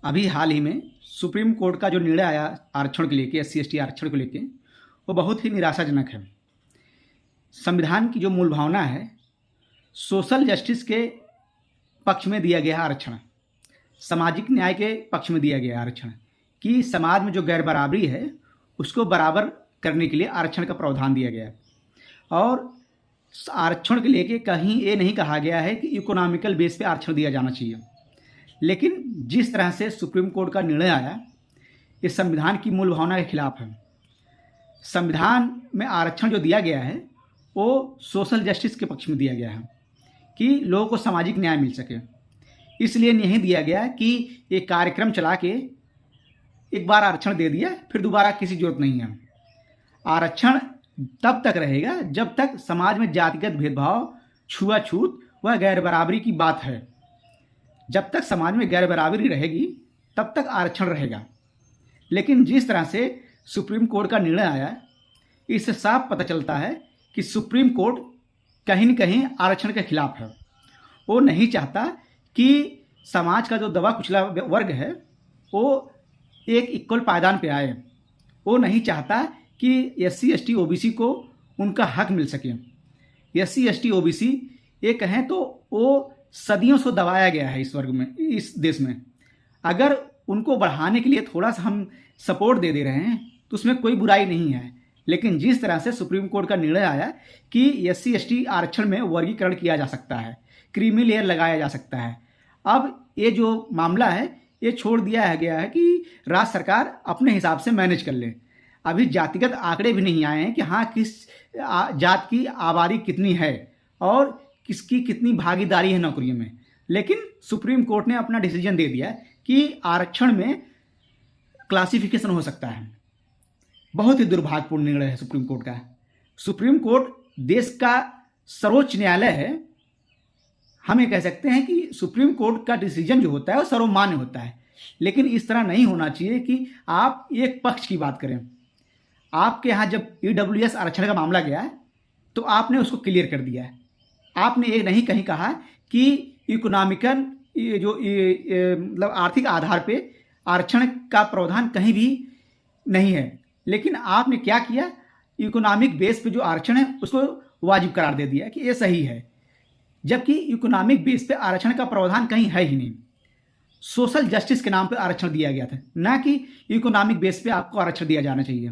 अभी हाल ही में supreme court का जो निर्णय आया आरक्षण को लेके, SC/ST आरक्षण को लेके, वो बहुत ही निराशाजनक है। संविधान की जो मूल भावना है, सोशल जस्टिस के पक्ष में दिया गया आरक्षण, सामाजिक न्याय के पक्ष में दिया गया आरक्षण, कि समाज में जो गैर बराबरी है उसको बराबर करने के लिए आरक्षण का प्रावधान दिया गया है। और आरक्षण के लेके कहीं ये नहीं कहा गया है कि इकोनॉमिकल बेस पे आरक्षण दिया जाना चाहिए। लेकिन जिस तरह से सुप्रीम कोर्ट का निर्णय आया, ये संविधान की मूल भावना के खिलाफ है। संविधान में आरक्षण जो दिया गया है वो सोशल जस्टिस के पक्ष में दिया गया है कि लोगों को सामाजिक न्याय मिल सके। इसलिए नहीं दिया गया कि ये कार्यक्रम चला के एक बार आरक्षण दे दिया फिर दोबारा किसी जरूरत नहीं है। आरक्षण तब तक रहेगा जब तक समाज में जातिगत भेदभाव, छुआछूत व गैर बराबरी की बात है। जब तक समाज में गैर बराबरी रहेगी तब तक आरक्षण रहेगा। लेकिन जिस तरह से सुप्रीम कोर्ट का निर्णय आया, इससे साफ पता चलता है कि सुप्रीम कोर्ट कहीं न कहीं आरक्षण के खिलाफ है। वो नहीं चाहता कि समाज का जो दबा कुचला वर्ग है वो एक इक्वल पायदान पे आए। वो नहीं चाहता कि SC/ST OBC को उनका हक मिल सके। SC/ST OBC ये कहें तो वो सदियों से दबाया गया है इस वर्ग में, इस देश में। अगर उनको बढ़ाने के लिए थोड़ा सा हम सपोर्ट दे रहे हैं तो उसमें कोई बुराई नहीं है। लेकिन जिस तरह से सुप्रीम कोर्ट का निर्णय आया कि SC/ST आरक्षण में वर्गीकरण किया जा सकता है, क्रीमी लेयर लगाया जा सकता है, अब ये जो मामला है ये छोड़ दिया गया है कि राज्य सरकार अपने हिसाब से मैनेज कर ले। अभी जातिगत आंकड़े भी नहीं आए हैं कि हाँ किस जात की आबादी कितनी है और किसकी कितनी भागीदारी है नौकरियों में। लेकिन सुप्रीम कोर्ट ने अपना डिसीजन दे दिया कि आरक्षण में क्लासिफिकेशन हो सकता है। बहुत ही दुर्भाग्यपूर्ण निर्णय है सुप्रीम कोर्ट का। सुप्रीम कोर्ट देश का सर्वोच्च न्यायालय है। हम ये कह सकते हैं कि सुप्रीम कोर्ट का डिसीजन जो होता है वो सर्वमान्य होता है। लेकिन इस तरह नहीं होना चाहिए कि आप एक पक्ष की बात करें। आपके यहाँ जब EWS आरक्षण का मामला गया है तो आपने उसको क्लियर कर दिया है। आपने ये नहीं कहीं कहा कि इकोनॉमिकल मतलब आर्थिक आधार पे आरक्षण का प्रावधान कहीं भी नहीं है। लेकिन आपने क्या किया, इकोनॉमिक बेस पे जो आरक्षण है उसको वाजिब करार दे दिया कि ये सही है, जबकि इकोनॉमिक बेस पे आरक्षण का प्रावधान कहीं है ही नहीं। सोशल जस्टिस के नाम पे आरक्षण दिया गया था, ना कि इकोनॉमिक बेस पे आपको आरक्षण दिया जाना चाहिए।